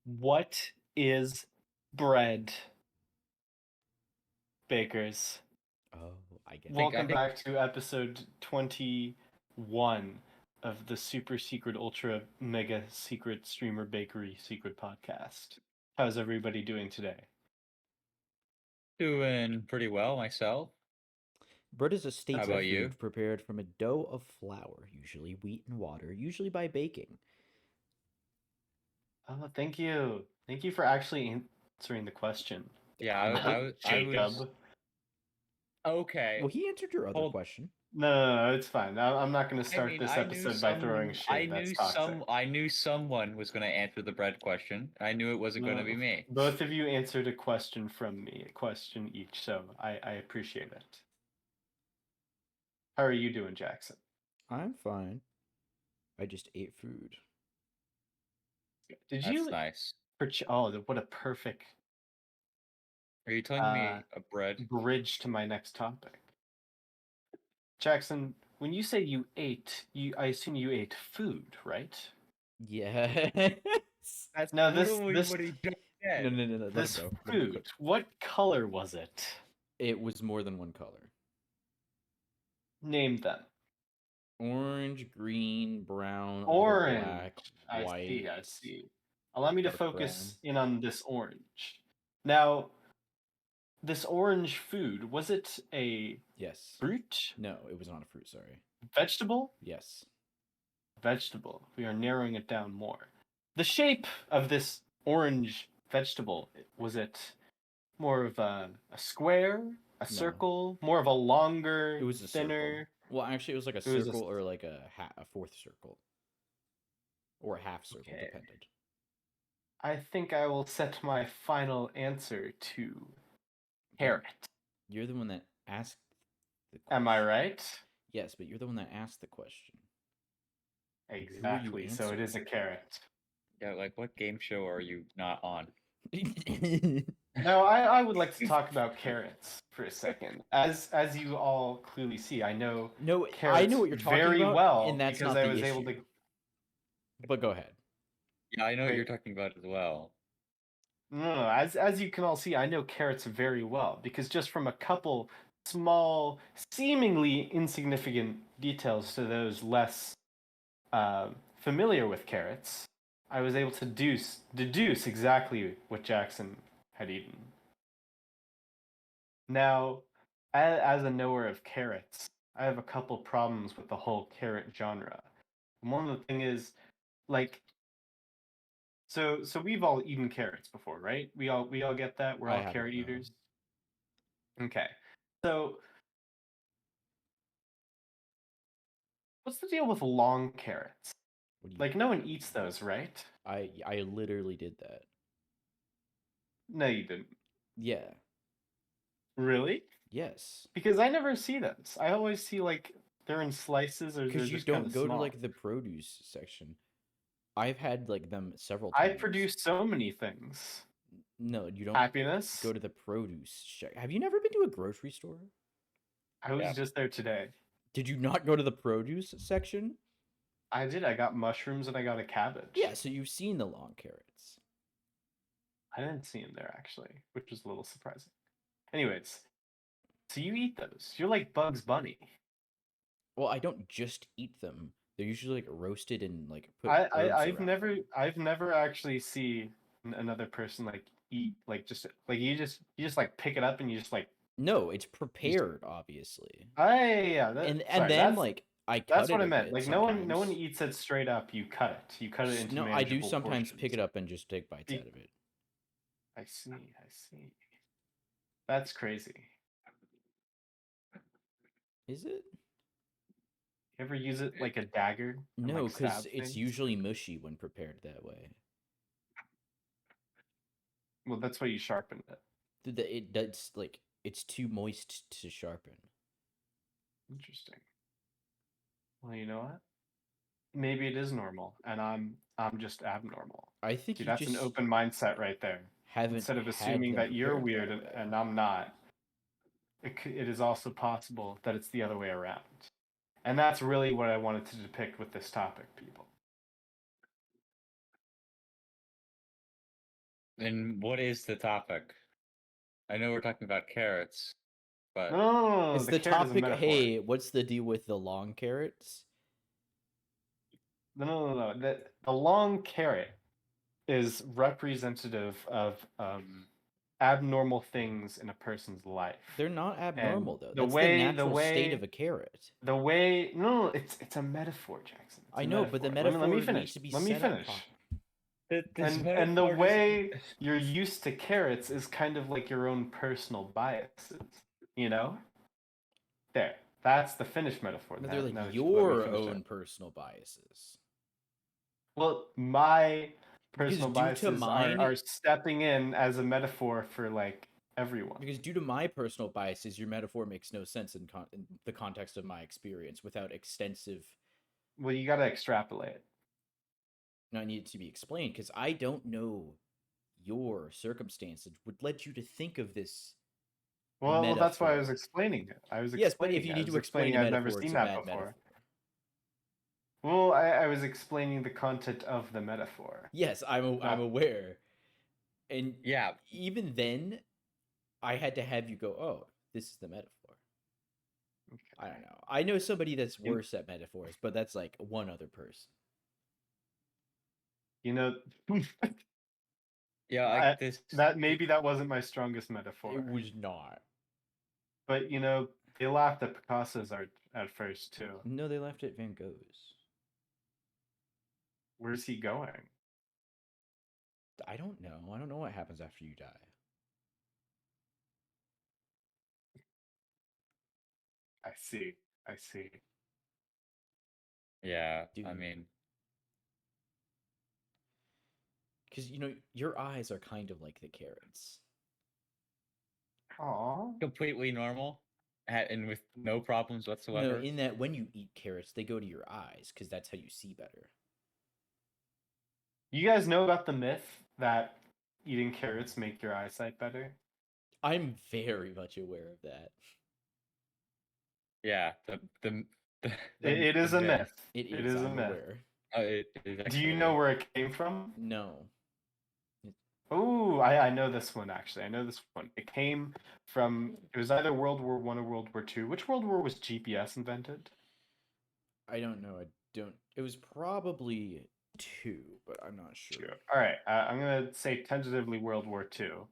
What is bread, bakers? Oh, I get it. Welcome I think back to episode 21 of the super secret ultra mega secret streamer bakery secret podcast. How's everybody doing today? doing pretty well myself. Bread is a How staple about you? food prepared from a dough of flour, usually wheat and water, usually by baking. Oh, thank you. Thank you for actually answering the question. Yeah, Jacob. okay. Well, he answered your other Hold. question. No, it's fine. I'm not going to I start mean, this episode by throwing shade. That's toxic. I knew someone was going to answer the bread question. I knew it wasn't going to be me. Both of you answered a question from me, a question each, so I appreciate it. How are you doing, Jackson? I'm fine. I just ate food. Did That's you? nice. Oh, what a perfect Are you telling me a bread? bridge to my next topic. Jackson, when you say you ate, I assume you ate food, right? Yes. That's Now literally what he just No, said. no, no, no. Let him this go. Let him food, go. what color was it? It was more than one color. Name them. Orange, green, brown, a little Orange. black, I white, see, I see. Allow me to dark brown. focus in on this orange. Now, this orange food, was it a Yes. fruit? No, it was not a fruit, sorry. Vegetable? Yes. Vegetable. We are narrowing it down more. The shape of this orange vegetable, was it more of a square, a No. circle, more of a longer, It was a thinner? circle. Well, actually, it was like a It was circle or like a fourth circle. Or a half circle, okay. depended. I think I will set my final answer to carrot. You're the one that asked the question. Am I right? Yes, but you're the one that asked the question. Exactly. So it is a carrot. Yeah, like what game show are you not on? Now, I would like to talk about carrots for a second. As you all clearly see, I know No, I carrots know what you're talking very about, well and that's because not I the was issue. able to. But go ahead. Yeah, I know what you're Wait. talking about as well. No. As you can all see, I know carrots very well because just from a couple small, seemingly insignificant details to those less uh, familiar with carrots, I was able to deduce exactly what Jackson had eaten. Now, as a knower of carrots, I have a couple problems with the whole carrot genre. One of the thing is, like, so we've all eaten carrots before, right? We all get that. We're I all haven't, carrot no. eaters. Okay. So what's the deal with long carrots? What do you Like no one eats those, right? I literally did that. No, you didn't. Yeah. Really? Yes. Because I never see those. I always see like they're in slices or they're Because you just kind don't of go to small. like the produce section. I've had like them several I times. produce so many things. No, you don't Happiness. go to the produce Have you never been to a grocery store? I was Yeah. just there today. Did you not go to the produce section? I did. I got mushrooms and I got a cabbage. Yeah, so you've seen the long carrots. I didn't see them there actually, which was a little surprising. Anyways, so you eat those. You're like Bugs Bunny. Well, I don't just eat them. They're usually like roasted and like put I, herbs I I've around never them. I've never actually see another person like eat like just like you just like pick it up and you just like No, it's just prepared, obviously. yeah And sorry then like I cut that's what it I a meant. bit Like no one sometimes. eats it straight up. You cut it into No, I do manageable sometimes pick portions. it up and just take bites Be- out of it. I see. That's crazy. Is it? You ever use it like a dagger and No, like because stab it's things? usually mushy when prepared that way. Well, that's why you sharpen it. It does like it's too moist to sharpen. Interesting. Well, you know what? Maybe it is normal, and I'm just abnormal. I think See, you that's an just open mindset right there. haven't Instead of had assuming them that you're prepared weird that and, way. and I'm not, it is also possible that it's the other way around. And that's really what I wanted to depict with this topic, people. And what is the topic? I know we're talking about carrots, but No, It's the the carrot is a topic. metaphor. Hey, what's the deal with the long carrots? No. The long carrot is representative of abnormal things in a person's life. They're not abnormal though. the That's way- the the natural state way- of a carrot. The way no, it's a metaphor, Jackson. It's I a know, but the metaphor. metaphor Let me needs finish. to be Let me set up finish. properly. And the way you're used to carrots is kind of like your own personal biases, you know? There. That's the finished metaphor. No, they're Now like let me your finish own it. personal biases. Well, my Because personal due to biases mine- are stepping in as a metaphor for like everyone. Because due to my personal biases, your metaphor makes no sense in the context of my experience without extensive. Well, you gotta extrapolate. Now, I need it to be explained because I don't know your circumstances would lead you to think of this. Well, that's why I was Metaphor. explaining it. I was Yes, but explaining if you it. I need was to explain explaining a I've never metaphor, it's seen a that bad before. metaphor. Well, I was explaining the content of the metaphor. Yes, I'm Not- aware. And yeah, even then, I had to have you go, oh, this is the metaphor. I don't know. I know somebody that's You- worse at metaphors, but that's like one other person. You know, yeah, this maybe that wasn't my strongest metaphor. It was not. But you know, they laughed at Picasso's art at first too. No, they left it Van Gogh's. Where's he going? I don't know. I don't know what happens after you die. I see. I see. Yeah, I Dude. mean, Because, you know, your eyes are kind of like the carrots. Aw. completely normal, and with no problems No, whatsoever. in that when you eat carrots, they go to your eyes because that's how you see better. You guys know about the myth that eating carrots make your eyesight better? I'm very much aware of that. Yeah, the It is a myth. It It is, is a I'm myth. aware. It is Do actually you know where it came from? No. Oh, I know this one actually. I know this one. It came from, it was either World War One or World War Two. Which World War was GPS invented? I don't know. I don't. It was probably 2, but I'm not sure. All right, I'm gonna say tentatively World War Two.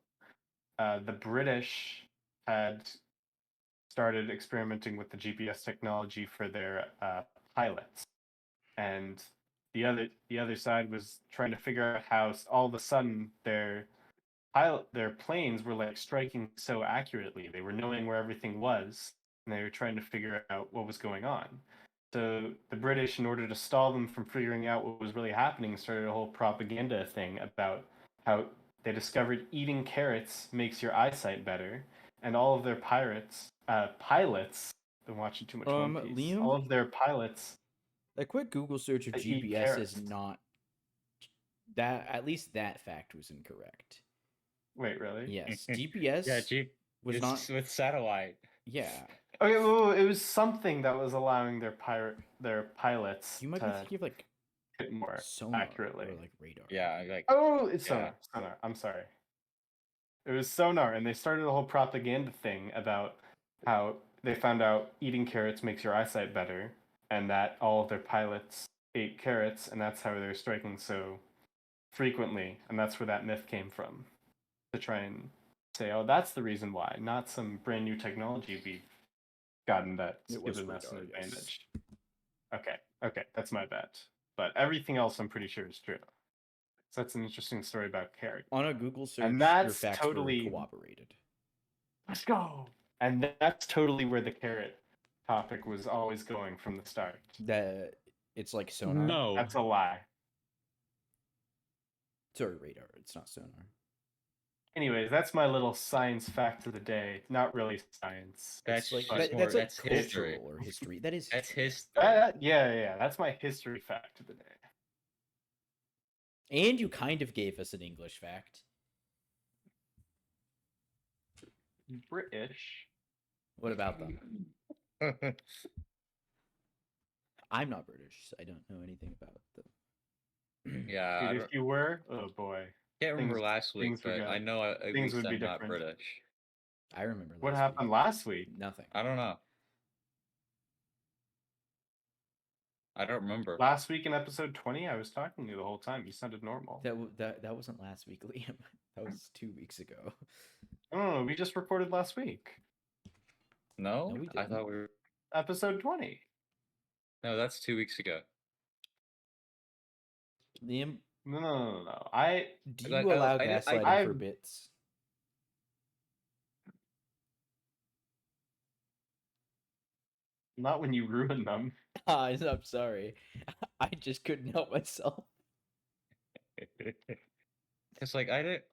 The British had started experimenting with the GPS technology for their pilots, and the other side was trying to figure out how all of a sudden their planes were like striking so accurately. They were knowing where everything was, and they were trying to figure out what was going on. So the British, in order to stall them from figuring out what was really happening, started a whole propaganda thing about how they discovered eating carrots makes your eyesight better, and all of their pilots, been watching too much One Piece. Liam? All of their pilots. A quick Google search of They eat GPS is carrots. not that. At least that fact was incorrect. Wait, really? Yes, GPS Yeah, was it's not. with satellite. Yeah, Okay, well, it was something that was allowing their pilots you might be to thinking of like hit more sonar accurately. or like radar. Yeah, like Oh, it's Yeah. sonar. I'm sorry. It was sonar, and they started a whole propaganda thing about how they found out eating carrots makes your eyesight better, and that all of their pilots ate carrots, and that's how they're striking so frequently, and that's where that myth came from. To try and say, oh, that's the reason why, not some brand new technology we've gotten that's It was given us an radar, yes. advantage. Okay, that's my bet. But everything else I'm pretty sure is true. So that's an interesting story about carrot. On a Google search, And your that's facts totally- were corroborated. Let's go. And that's totally where the carrot topic was always going from the start. That it's like sonar. No. That's a lie. Sorry, radar. It's not sonar. Anyways, that's my little science fact of the day. Not really science. That's It's like just more- that's like that's history. cultural or history. That is That's his. Yeah. That's my history fact of the day. And you kind of gave us an English fact. British. What about them? I'm not British. So I don't know anything about them. Yeah, I Dude, don't- if you were, oh boy. Can't remember Things- last week, things would but go- I know at things least would be I'm not different. British. I remember What last happened week. last week? Nothing. I don't know. I don't remember. Last week in episode 20, I was talking to you the whole time. You sounded normal. That wasn't last week, Liam. That was 2 weeks ago. Oh, we just recorded last week. No, No, we I didn't. thought we were. Episode 20. No, that's 2 weeks ago. Liam, No. do you I- allow I- gaslighting for I've- bits? Not when you ruin them. I'm sorry. I just couldn't help myself. It's like I didn't.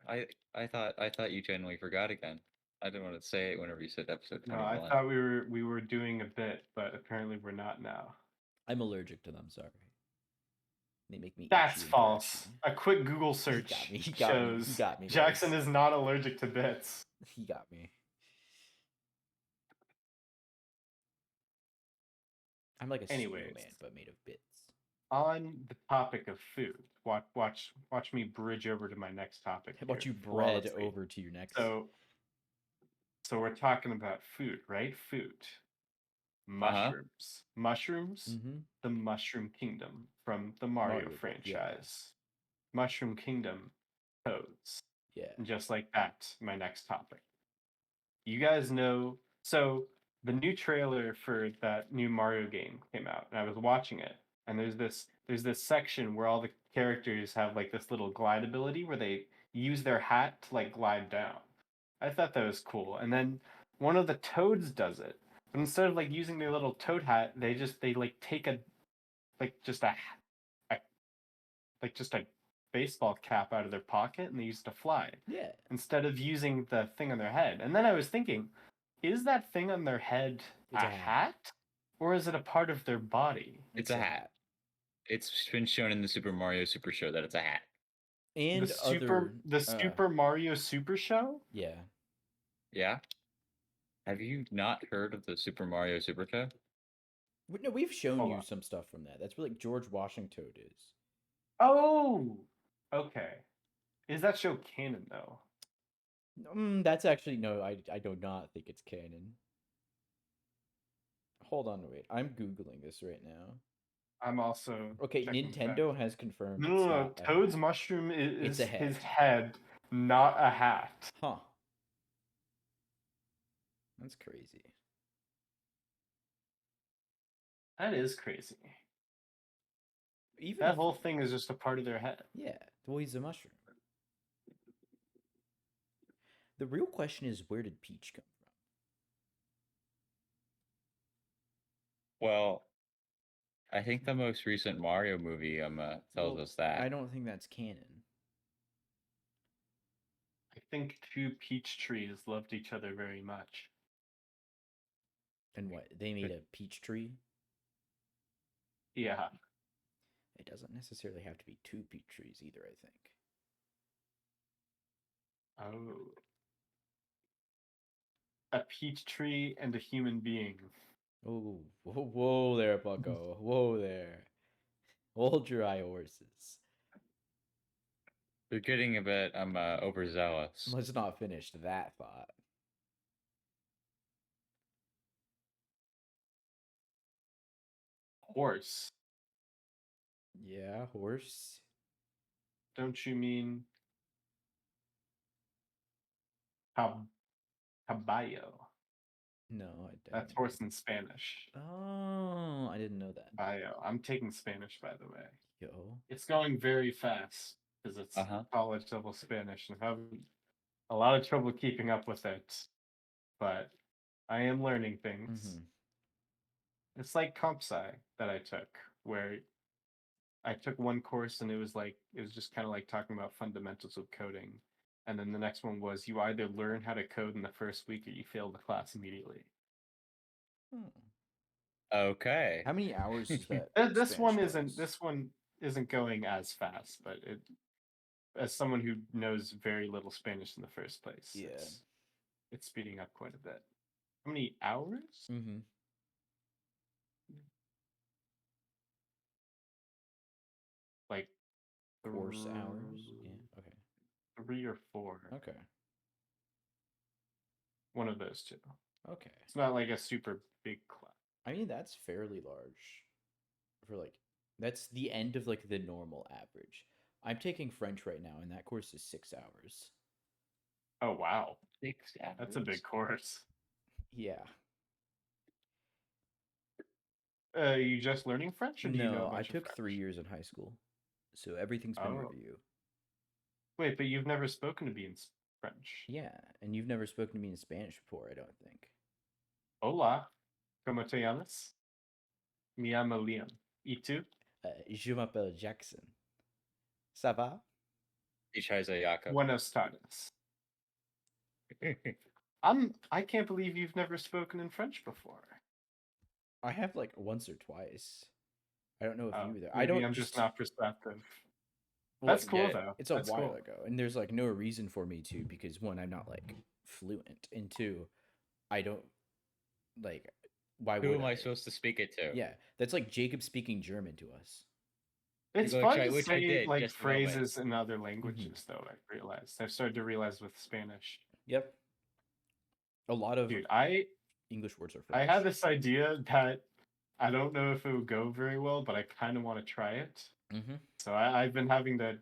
I thought you genuinely forgot again. I didn't want to say it whenever you said episode No, 21. I thought we were doing a bit, but apparently we're not now. I'm allergic to them, sorry. They make me That's itchy and false. scratchy. A quick Google search got me, he shows got me, Jackson guys. is not allergic to bits. He got me. I'm like a Anyways. snowman, but made of bits. On the topic of food, watch me bridge over to my next topic. How about here you bread flawlessly. over to your next? So we're talking about food, right? Food. Mushrooms. Mushrooms, Mhm. the Mushroom Kingdom from the Mario Mario, yeah. franchise. Mushroom Kingdom, toads. Yeah. And just like that, my next topic. You guys know, so the new trailer for that new Mario game came out, and I was watching it, and there's this section where all the characters have like this little glide ability where they use their hat to like glide down. I thought that was cool. And then one of the toads does it. But instead of like using their little toad hat, they like take a baseball cap out of their pocket and they use it to fly Yeah. instead of using the thing on their head. And then I was thinking, is that thing on their head It's a a hat? Or is it a part of their body? It's a hat. It's been shown in the Super Mario Super Show that it's a hat. And the Super Mario Super Show? Yeah. Yeah. Have you not heard of the Super Mario Super Show? No, we've shown Hold you on. some stuff from that. That's where like George Washington is. Oh, okay. Is that show canon though? That's actually no. I do not think it's canon. Hold on, wait. I'm googling this right now. I'm also Okay, checking Nintendo has confirmed. No, it's no. not a Toad's hat. mushroom It's is a his head. head, not a hat. Huh. That's crazy. That is crazy. Even That if- whole thing is just a part of their head. Yeah, well, he's a mushroom. The real question is, where did Peach come from? Well, I think the most recent Mario movie tells Well, us that. I don't think that's canon. I think two peach trees loved each other very much. And what? They made a peach tree? Yeah. It doesn't necessarily have to be two peach trees either, I think. Oh. A peach tree and a human being. Oh, whoa there, bucko. Whoa there. Hold your eye horses. You're getting a bit overzealous. Let's not finish that thought. Horse. Yeah, horse. Don't you mean caballo? No, I don't. That's horse in Spanish. Oh, I didn't know that. Caballo. I'm taking Spanish, by the way. Yo. It's going very fast because it's Uh-huh. college level Spanish and I'm having a lot of trouble keeping up with it. But I am learning things. Mhm. It's like comp sci that I took, where I took one course and it was just kind of like talking about fundamentals of coding. And then the next one was you either learn how to code in the first week or you fail the class immediately. Hmm. Okay. How many hours is that? This one Spanish isn't class? this one isn't going as fast, but it as someone who knows very little Spanish in the first place, Yeah. it's speeding up quite a bit. How many hours? Mm-hmm. Like Course hours. Yeah. Okay. 3 or 4. Okay. One of those two. Okay. It's not like a super big class. I mean, that's fairly large for like that's the end of like the normal average. I'm taking French right now, and that course is 6 hours. Oh wow, 6 that's a big course. Yeah. You just learning French, or do you know a No, I bunch of took 3 French? years in high school, so everything's been Oh. review. Wait, but you've never spoken to me in French. Yeah, and you've never spoken to me in Spanish before, I don't think. Hola, ¿cómo te llamas? Me llamo Liam. ¿Y tú? Je m'appelle Jackson. Ça va? He tries a Jakob. Buenos tardes. I can't believe you've never spoken in French before. I have like once or twice. I don't know if Oh, you either. maybe I don't. I'm just not perceptive. Well, That's cool yeah, though. It's a That's while cool. ago, and there's like no reason for me to because one, I'm not like fluent, and two, I don't like. Why Who would am I I? supposed to speak it to? Yeah, that's like Jacob speaking German to us. It's Which fun I- to which I say did like just a moment. phrases in other languages, though. I realized. I've started to realize with Spanish. Yep. A lot of Dude, English words are I French. had this idea that I don't know if it would go very well, but I kind of want to try it. Mm-hmm. So I've been having to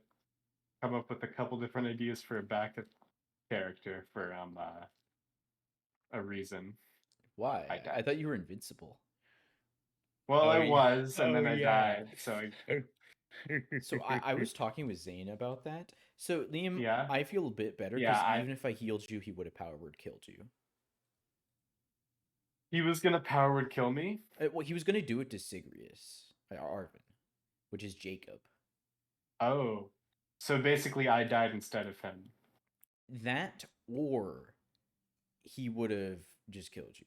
come up with a couple different ideas for a backup character for a reason. Why? I I died. thought you were invincible. Well, Oh, I yeah. was, and then Oh, I yeah. died. So So I was talking with Zane about that. So Liam, Yeah. I feel a bit better Yeah, because even if I healed you, he would have power word killed you. he was gonna power word kill me. Well, he was gonna do it to Sigrius, Arvin, which is Jacob. Oh, so basically, I died instead of him. That or he would have just killed you.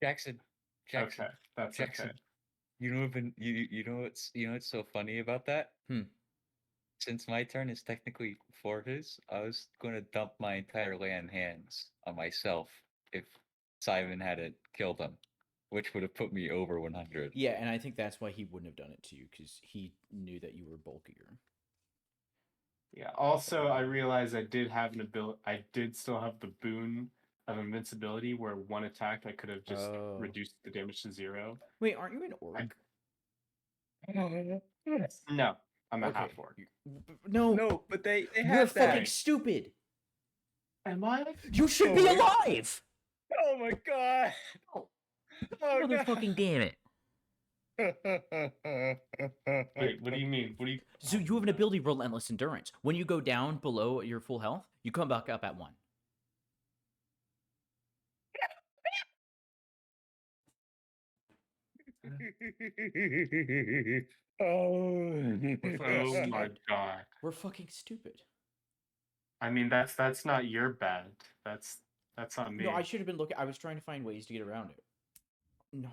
Jackson. Okay, that's Jackson. okay. You know what's so funny about that? Hmm. Since my turn is technically before his, I was gonna dump my entire land hands on myself if Simon hadn't killed him, which would have put me over 100. Yeah, and I think that's why he wouldn't have done it to you because he knew that you were bulkier. Yeah. Also, I realized I did have an ability. I did still have the boon of invincibility, where one attack I could have just Oh. reduced the damage to 0. Wait, aren't you an orc? No, I'm a Okay. half orc. No, No, but they you're have that. fucking stupid. Am I? You should be alive. Oh my god! Oh, Oh motherfucking damn it. Wait, what do you mean? What do you? So you have an ability, Relentless Endurance. When you go down below your full health, you come back up at 1. Oh my god. We're fucking stupid. I mean, that's not your bad. That's on me. No, I should have been looking. I was trying to find ways to get around it. No.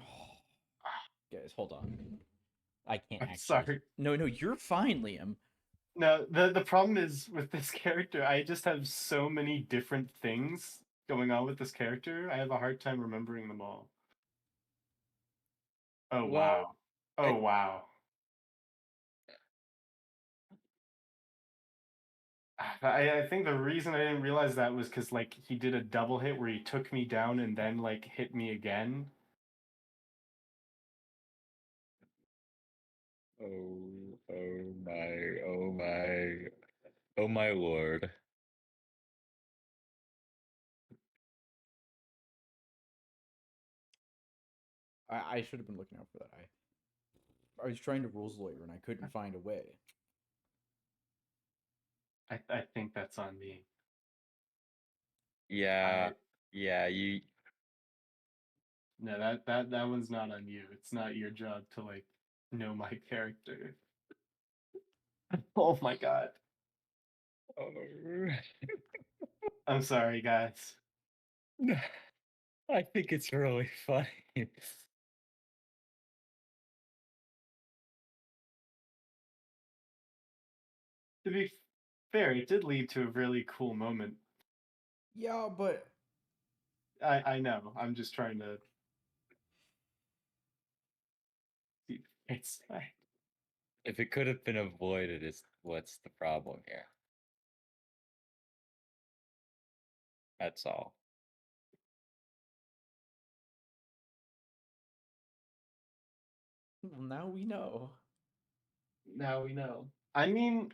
Guys, hold on. I can't I'm actually. sorry. No, you're fine, Liam. No, the problem is with this character, I just have so many different things going on with this character. I have a hard time remembering them all. Oh Well, wow. Oh wow. I think the reason I didn't realize that was because like he did a double hit where he took me down and then like hit me again. oh my lord. I should have been looking out for that. I was trying to rules lawyer and I couldn't find a way. I think that's on me. Yeah, you No, that one's not on you. It's not your job to like know my character. Oh my god. oh. I'm sorry, guys. I think it's really funny. To be fair, it did lead to a really cool moment. Yeah, but I know. I'm just trying to. It's If it could have been avoided, is what's the problem here? That's all. Well, now we know. Now we know. I mean,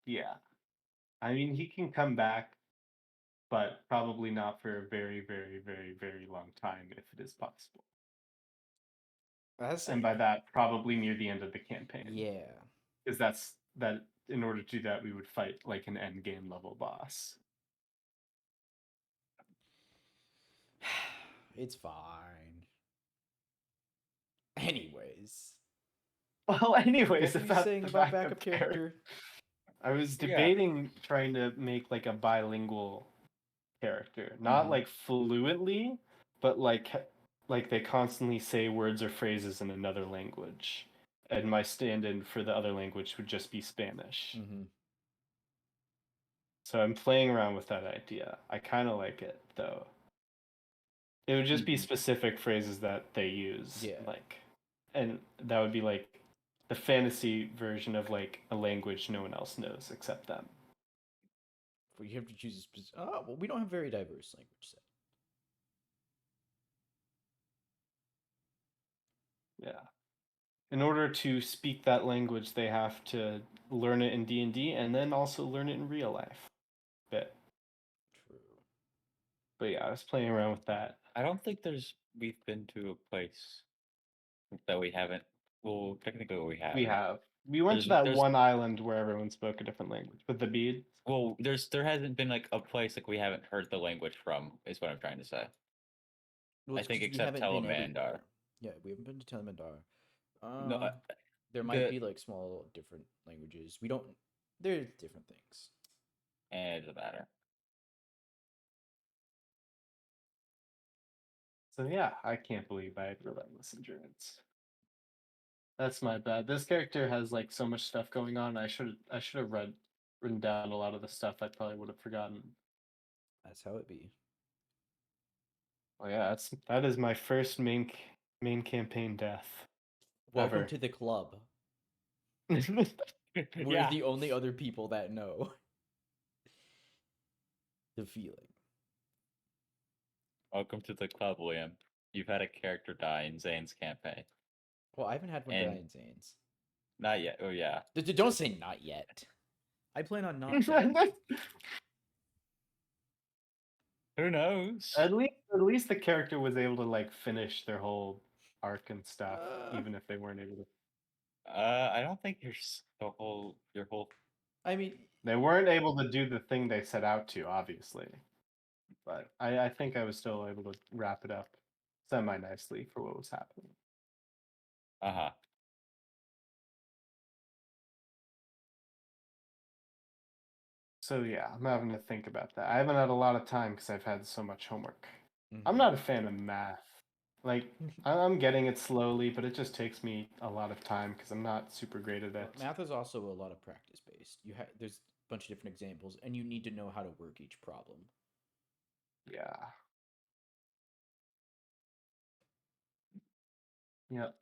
yeah. I mean, he can come back, but probably not for a very, very, very, very long time if it is possible. That's And by that, probably near the end of the campaign. yeah. Because that's that. In order to do that, we would fight like an end game level boss. It's fine. Anyways, Well, anyways, what were you about saying the about backup character? I was Yeah. debating trying to make like a bilingual character, not Mhm. like fluently, but like they constantly say words or phrases in another language, and my stand-in for the other language would just be Spanish. Mm-hmm. So I'm playing around with that idea. I kind of like it though. It would just be Mhm. specific phrases that they use, Yeah. like, and that would be like the fantasy version of like a language no one else knows except them. Well, you have to choose a specific. Oh, well, we don't have very diverse language set. Yeah. In order to speak that language, they have to learn it in D&D and then also learn it in real life. Bit. True. But yeah, I was playing around with that. I don't think we've been to a place that we haven't. Well, technically we have. We have. We went to that one island where everyone spoke a different language with the beads. Well, there hasn't been like a place like we haven't heard the language from. Is what I'm trying to say. Well, I it's think 'cause we except haven't been Telemandar. everywhere. Yeah, we haven't been to Telemandar. No, There might the- be like small different languages. We don't. They're different things. it doesn't matter. So yeah, I can't believe I had relentless endurance. That's my bad. This character has like so much stuff going on. I should have written down a lot of the stuff I probably would have forgotten. That's how it be. Oh yeah, that is my first main campaign death. Welcome Ever. to the club. Yeah. We're the only other people that know the feeling. Welcome to the club, Liam. You've had a character die in Zane's campaign. Well, I haven't had one And- die in Zane's. Not yet. Oh yeah. Don't say not yet. I plan on not. dying. Who knows? At least the character was able to like finish their whole arc and stuff, even if they weren't able to. I don't think your whole. I mean, They weren't able to do the thing they set out to, obviously. But I think I was still able to wrap it up semi nicely for what was happening. Uh-huh. So yeah, I'm having to think about that. I haven't had a lot of time because I've had so much homework. mhm. I'm not a fan of math. Like I'm getting it slowly, but it just takes me a lot of time because I'm not super great at Well, it. math is also a lot of practice based. There's a bunch of different examples, and you need to know how to work each problem. Yeah. Yep.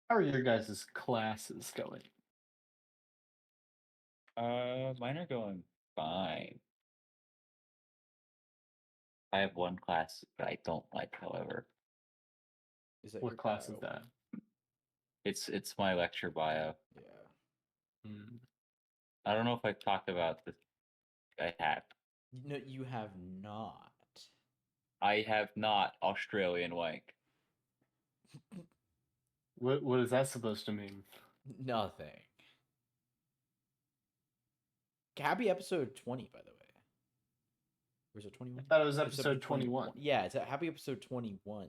How are your guys' classes going? Mine are going fine. I have one class that I don't like, however. Is that What your class bio is that? one? It's my lecture bio. Yeah. I don't know if I've talked about this. I have. No, you have not. I have not Australian wank. What is that supposed to mean? Nothing. Happy episode 20, by the way. Or is it 21? I thought it was episode 21. Yeah, it's a happy episode 21.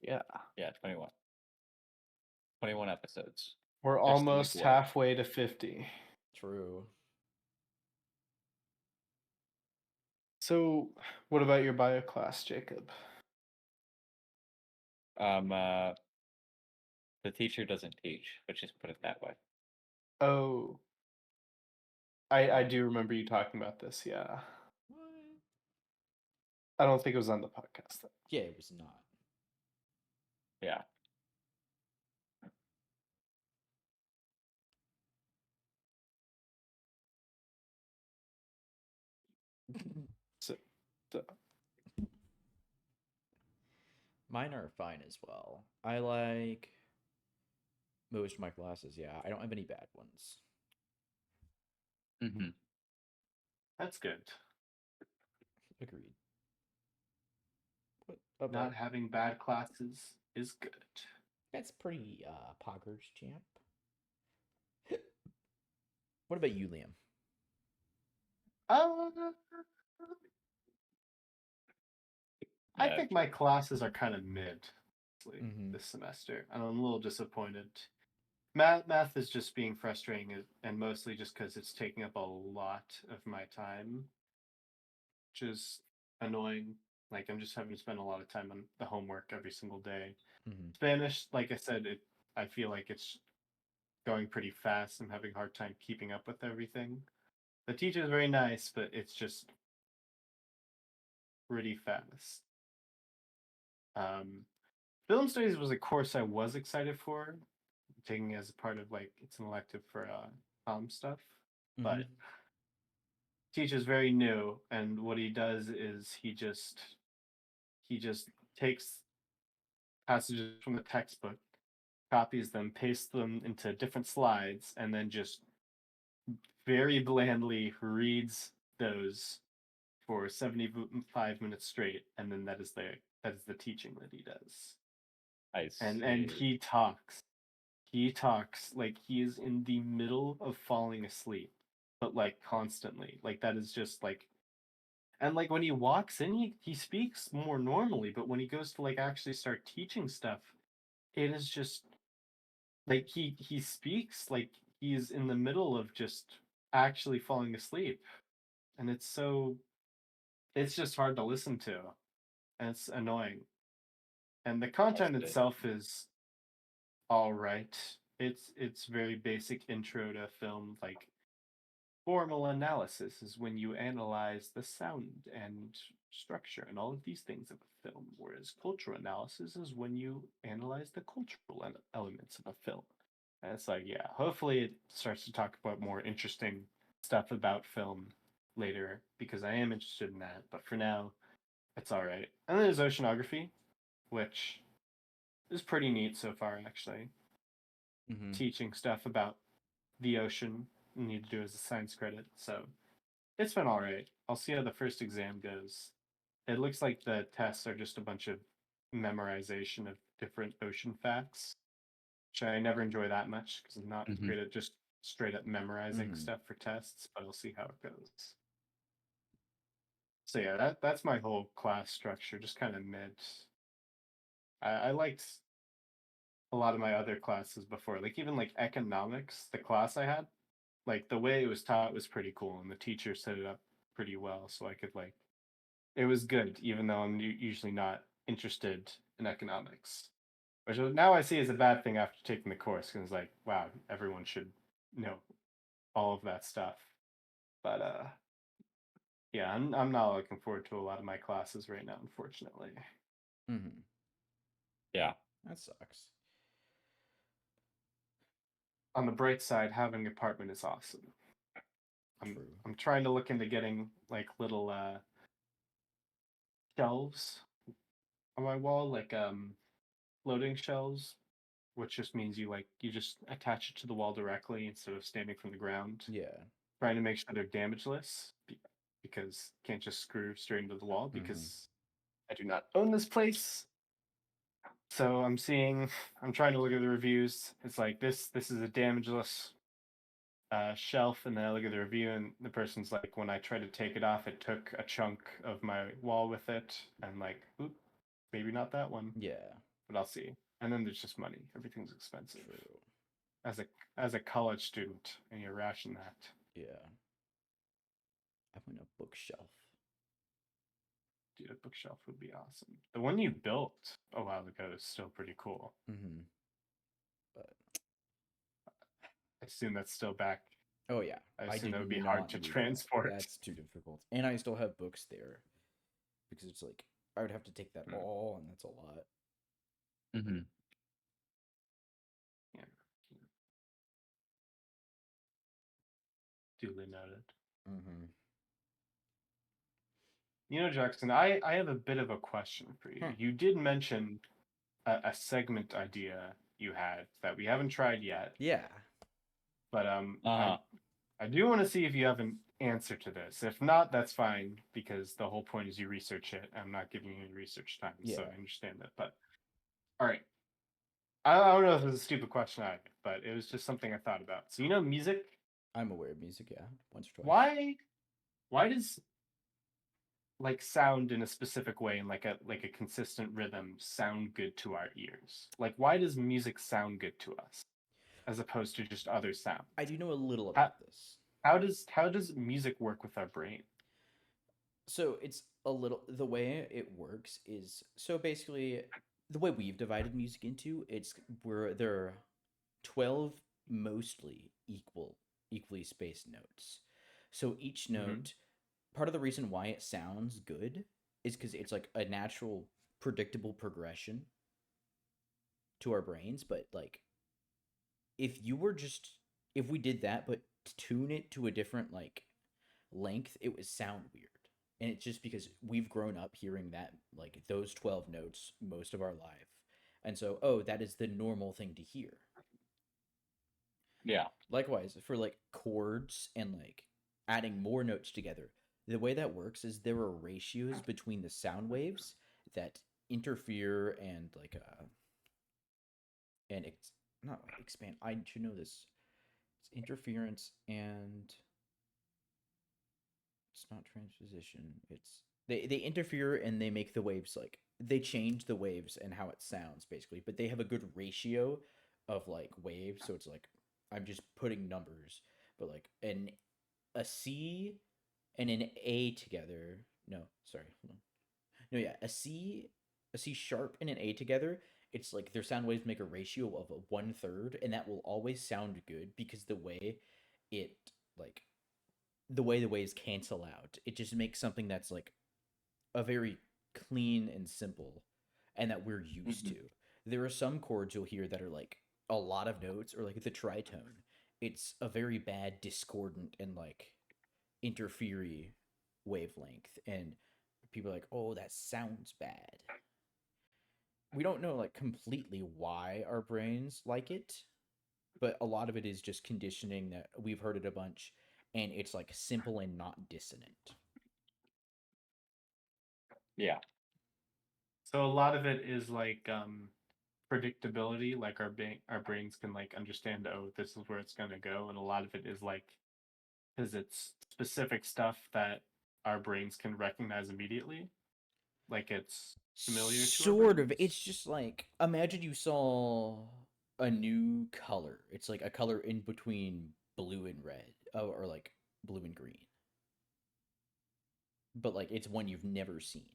Yeah. Yeah, 21. 21 episodes. We're Just a almost week away. halfway to 50. True. So, what about your bio class, Jacob? The teacher doesn't teach. Let's just put it that way. Oh. I do remember you talking about this, yeah. What? I don't think it was on the podcast though. Yeah, it was not. Yeah. So, so Mine are fine as well. I like most of my classes. Yeah, I don't have any bad ones. Mm-hmm. that's good. Agreed. What about? Not having bad classes is good. That's pretty poggers, champ. What about you, Liam? Uh, I Yeah. think my classes are kind of mid Mhm. this semester. I'm a little disappointed. Math is just being frustrating, and mostly just because it's taking up a lot of my time, which is annoying. Like I'm just having to spend a lot of time on the homework every single day. Mhm. Spanish, like I said, I feel like it's going pretty fast. I'm having a hard time keeping up with everything. The teacher is very nice, but it's just pretty fast. Um, Film studies was a course I was excited for, taking as a part of like it's an elective for stuff. But Mhm. teacher's very new, and what he does is he just takes passages from the textbook, copies them, pastes them into different slides, and then just very blandly reads those for 75 minutes straight, and then that is the teaching that he does. I And see. he talks like he is in the middle of falling asleep, but like constantly. Like that is just like, and like when he walks in, he speaks more normally, but when he goes to like actually start teaching stuff, it is just like he speaks like he's in the middle of just actually falling asleep. And it's just hard to listen to. And it's annoying. And the That's content it. itself is all right. It's very basic intro to film. Like formal analysis is when you analyze the sound and structure and all of these things of a film, whereas cultural analysis is when you analyze the cultural elements of a film. And it's like, yeah, hopefully it starts to talk about more interesting stuff about film later because I am interested in that. But for now, it's all right. And then there's oceanography, which is pretty neat so far, actually. Mhm. Teaching stuff about the ocean you need to do as a science credit. So it's been all right. I'll see how the first exam goes. It looks like the tests are just a bunch of memorization of different ocean facts, which I never enjoy that much because I'm not Mm-hmm. great at just straight up memorizing Mhm. stuff for tests, but I'll see how it goes. So yeah, that's my whole class structure, just kind of mid. I liked a lot of my other classes before, like even like economics, the class I had, like the way it was taught was pretty cool, and the teacher set it up pretty well, so I could like it was good, even though I'm usually not interested in economics. Which now I see as a bad thing after taking the course, because it's like, wow, everyone should know all of that stuff. But yeah, I'm not looking forward to a lot of my classes right now, unfortunately. Mhm. Yeah. That sucks. On the bright side, having an apartment is awesome. True. I'm trying to look into getting like little shelves on my wall, like floating shelves, which just means you just attach it to the wall directly instead of standing from the ground. Yeah. Trying to make sure they're damageless because you can't just screw straight into the wall Mhm. because I do not own this place. So I'm trying to look at the reviews. It's like this is a damageless shelf, and then I look at the review, and the person's like, when I tried to take it off, it took a chunk of my wall with it, and like, oop, maybe not that one, Yeah. but I'll see. And then there's just money. Everything's expensive. True. As a college student, and you ration that. Yeah. I want a bookshelf. Dude, a bookshelf would be awesome. The one you built a while ago is still pretty cool. Mhm. But I assume that's still back. oh yeah, I I assume did that would be hard not to move that. transport. That's too difficult. And I still have books there because it's like I would have to take that Mm. all, and that's a lot. Mm-hmm. Yeah. Duly noted. Mhm. You know, Jackson, I have a bit of a question for you. Hmm. You did mention a segment idea you had that we haven't tried yet, Yeah. but Uh-huh. I do want to see if you have an answer to this. If not, that's fine because the whole point is you research it. I'm not giving you any research time, so Yeah. I understand that. But all right, I don't know if it was a stupid question either, but it was just something I thought about. So you know, music. I'm aware of music, yeah. Once or twice. Why does like sound in a specific way and like a consistent rhythm sound good to our ears? Like why does music sound good to us as opposed to just other sounds? I do know a little How, about this. how does music work with our brain? So it's a little the way it works is so basically the way we've divided music into it's where there are 12 mostly equally spaced notes. So each Mm-hmm. note, part of the reason why it sounds good is because it's like a natural predictable progression to our brains, but like if you were just if we did that but tune it to a different like length, it would sound weird. And it's just because we've grown up hearing that like those 12 notes most of our life. And so, oh, that is the normal thing to hear. Yeah. Likewise, for like chords and like adding more notes together, the way that works is there are ratios between the sound waves that interfere and like and it's not like expand. I should know this. It's interference and it's not transposition. It's they interfere and they make the waves like they change the waves and how it sounds basically, but they have a good ratio of like waves. So it's like I'm just putting numbers, but like a C and an A together. No, sorry, hold on. No, yeah, a C sharp and an A together. It's like their sound waves make a ratio of a 1/3, and that will always sound good because it like the way the waves cancel out, it just makes something that's like a very clean and simple, and that we're used Mhm. to. There are some chords you'll hear that are like a lot of notes, or like the tritone. It's a very bad discordant and like interfere wavelength, and people are like, "Oh, that sounds bad." We don't know like completely why our brains like it, but a lot of it is just conditioning that we've heard it a bunch, and it's like simple and not dissonant. Yeah. So a lot of it is like predictability, like our brains can like understand, oh, this is where it's gonna go, and a lot of it is like because it's specific stuff that our brains can recognize immediately, like it's familiar to our Sort of. brains. It's just like imagine you saw a new color. It's like a color in between blue and red, or like blue and green. But like it's one you've never seen.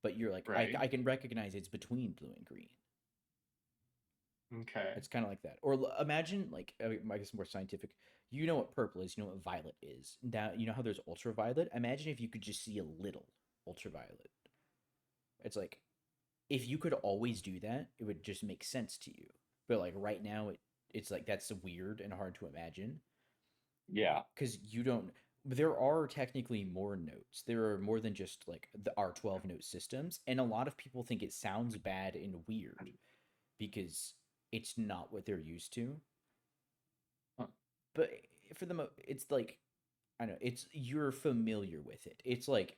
But you're like, Right. I can recognize it's between blue and green. Okay. It's kind of like that. Or imagine like I guess more scientific. You know what purple is. You know what violet is. Now you know how there's ultraviolet. Imagine if you could just see a little ultraviolet. It's like if you could always do that, it would just make sense to you. But like right now, it's like that's weird and hard to imagine Yeah. because you don't. There are technically more notes. There are more than just like our 12 note systems, and a lot of people think it sounds bad and weird because it's not what they're used to. Huh. But for the it's like I don't know. It's you're familiar with it. It's like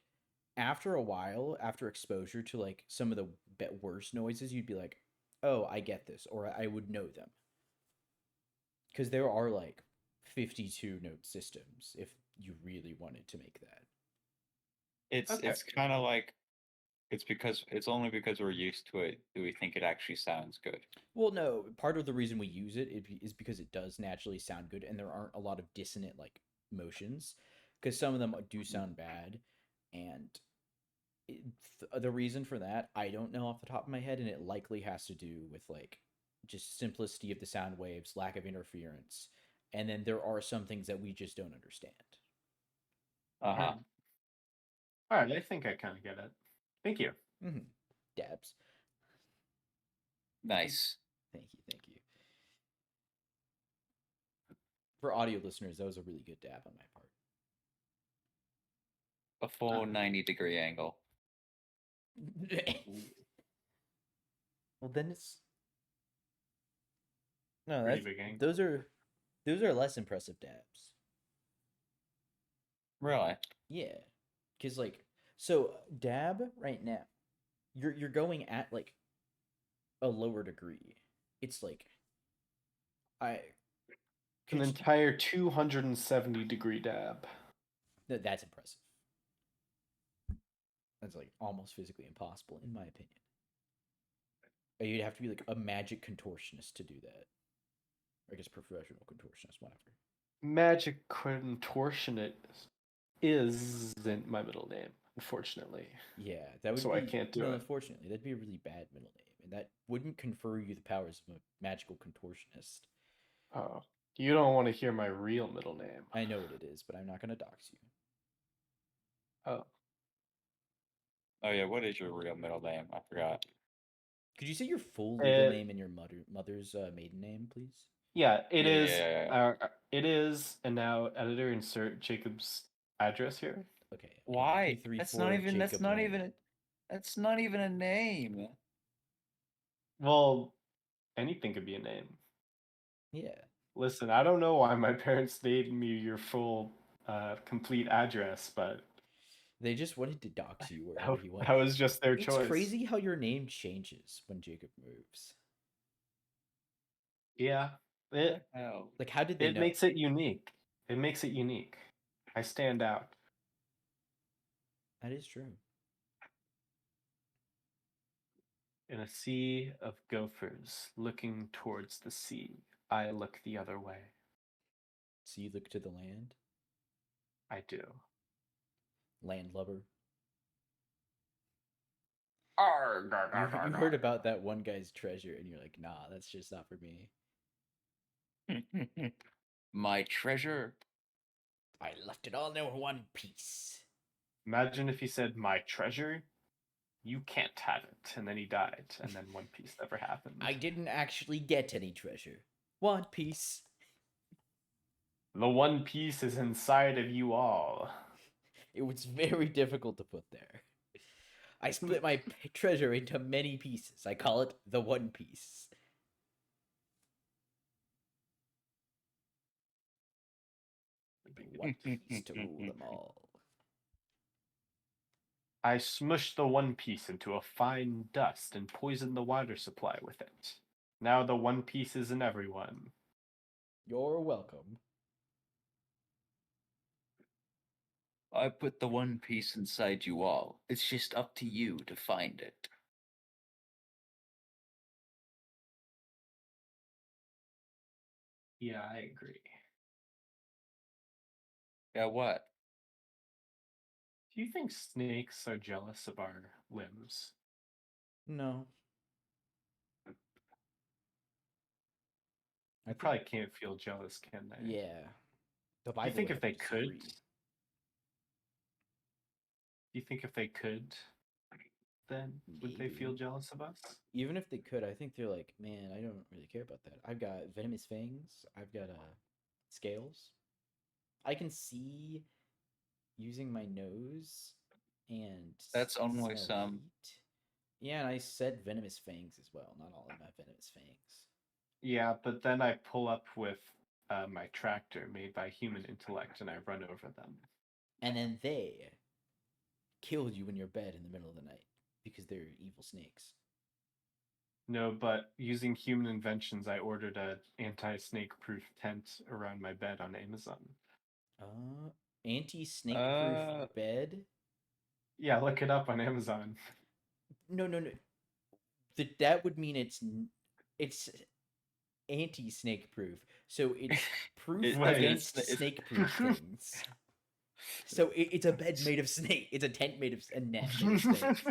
after a while, after exposure to like some of the worst noises, you'd be like, "Oh, I get this," or I would know them because there are like 52 note systems if you really wanted to make that. It's Okay. it's kind of like it's only because we're used to it do we think it actually sounds good. Well, no, part of the reason we use it is because it does naturally sound good, and there aren't a lot of dissonant like motions, because some of them do sound bad, and the reason for that I don't know off the top of my head, and it likely has to do with like just simplicity of the sound waves, lack of interference, and then there are some things that we just don't understand. Uh-huh. Hmm. All right. I think I kind of get it. Thank you. Mm-hmm. Dabs. Nice. Thank you. Thank you. For audio listeners, that was a really good dab on my part. A full 90-degree angle. Well, then it's no. Pretty That's big angle. those are less impressive dabs. Really? Yeah, because like so dab right now, you're going at like a lower degree. It's like I An entire 270-degree dab. that's impressive. That's like almost physically impossible in my opinion. You'd have to be like a magic contortionist to do that. Or I guess professional contortionist, whatever. Magic Contortionist isn't my middle name, unfortunately. Yeah, that would So be. I can't do no, it. Unfortunately, that'd be a really bad middle name, and that wouldn't confer you the powers of a magical contortionist. Oh, you don't want to hear my real middle name. I know what it is, but I'm not gonna dox you. Oh, Oh yeah, what is your real middle name? I forgot. Could you say your full legal Uh, name and your mother's maiden name, please? yeah, it is. Yeah. It is. And now, editor, insert Jacob's address here. Okay. Why? 334 That's not even. That's Jacob not Lane. even. That's not even a name. Well, anything could be a name. Yeah. Listen, I don't know why my parents named me your full, complete address, but They just wanted to dox you that, wherever you went. that was just their It's choice. crazy how your name changes when Jacob moves. Yeah, it Oh. Like, how did they know? makes it unique. It makes it unique. I stand out. That is true. In a sea of gophers looking towards the sea, I look the other way. So you look to the land, I do. landlubber. Arr, You heard about that one guy's treasure, and you're like, nah, that's just not for me. My treasure. I left it all in one piece. Imagine if he said, "My treasure, you can't have it," and then he died, and then One Piece never happened. I didn't actually get any treasure. One piece. The One Piece is inside of you all. It was very difficult to put there. I split my treasure into many pieces. I call it the One Piece. One Piece to rule them all. I smushed the One Piece into a fine dust and poisoned the water supply with it. Now the One Piece is in everyone. You're welcome. I put the One Piece inside you all. It's just up to you to find it. Yeah, I agree. Yeah, what? Do you think snakes are jealous of our limbs? No. They probably can't feel jealous, can they? Yeah. The Do you think Bible if they would could? disagree. Do you think if they could, then would they feel Maybe. jealous of us? Even if they could, I think they're like, man, I don't really care about that. I've got venomous fangs. I've got scales. I can see using my nose and That's only smell some. heat. Yeah, and I said venomous fangs as well. Not all of them have venomous fangs. Yeah, but then I pull up with my tractor made by human intellect and I run over them. And then they kill you in your bed in the middle of the night because they're evil snakes. No, but using human inventions, I ordered a anti-snake proof tent around my bed on Amazon. Anti-snake proof bed? Yeah, look it up on Amazon. No. That would mean it's anti-snake proof. So it's proof Right, against it's- snake proof things. So it's a bed made of snake. It's a tent made of a net made of snakes.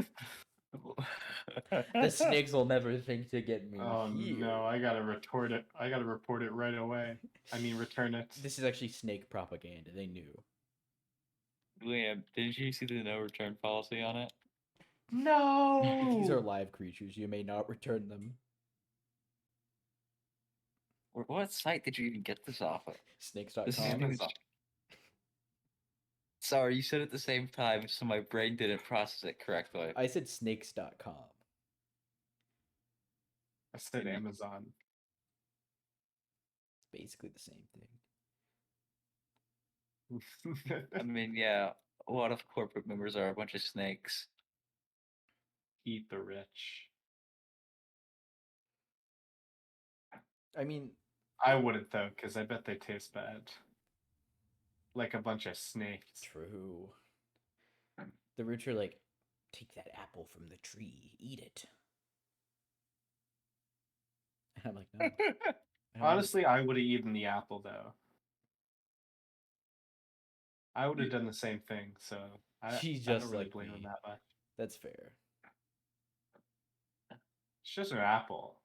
The snakes will never think to get me Oh here. no, I gotta report it. I gotta report it right away. I mean, return it. This is actually snake propaganda. They knew. Liam, did you see the no return policy on it? No. These are live creatures. You may not return them. What site did you even get this off of? This is Snakes.com. news. Sorry, you said it at the same time, so my brain didn't process it correctly. I said snakes.com. I said Mhm. Amazon. It's basically the same thing. I mean, yeah, a lot of corporate members are a bunch of snakes. Eat the rich. I mean, I wouldn't though, because I bet they taste bad. Like a bunch of snakes. true. The rich are like, take that apple from the tree, eat it. And I'm like, no. I don't wanna Honestly, I would have eaten the apple though. I would have done the same thing, so She's I don't just really like blame him me. that much. That's fair. It's just an apple.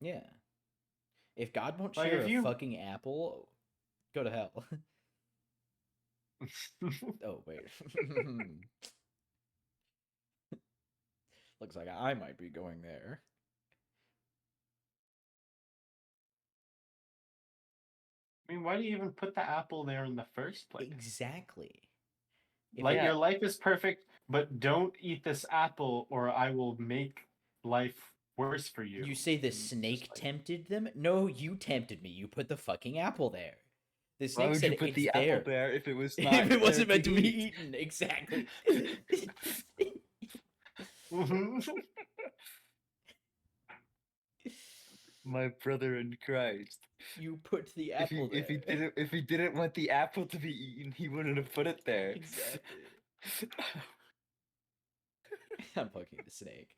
Yeah. If God won't Like, share if a you- fucking apple, go to hell. Oh, wait. Looks like I might be going there. I mean, why do you even put the apple there in the first place? Exactly. If Like, Yeah. your life is perfect, but don't eat this apple or I will make life worse for you. you say the And it's just snake like- tempted them? No, you tempted me. You put the fucking apple there. The Why snake would said you put it's the there. apple there if it was If not it wasn't there meant to be eat? eaten, exactly. My brother in Christ. You put the If he apple there. if he didn't want the apple to be eaten, he wouldn't have put it there. Exactly. I'm fucking the snake.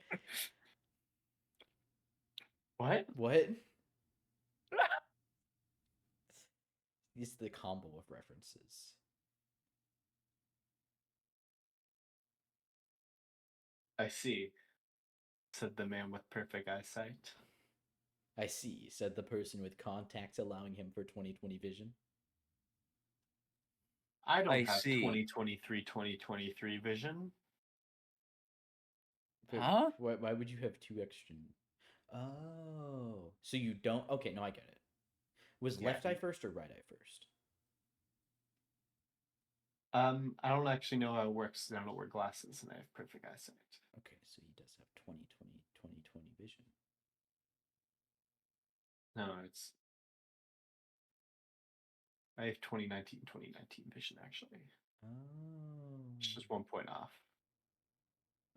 What? What? It's the combo of references. I see, said the man with perfect eyesight. I see, said the person with contacts allowing him for 20/20 vision. I don't I have see. 2023 vision. But Huh? why would you have two extra? Oh, so you don't? Okay, no, I get it. Was Yeah, left eye first or right eye first? I don't actually know how it works. I don't wear glasses and I have perfect eyesight. Okay, so he does have 20/20 vision. No, it's I have 2019 vision actually. It's Oh. just 1 point off.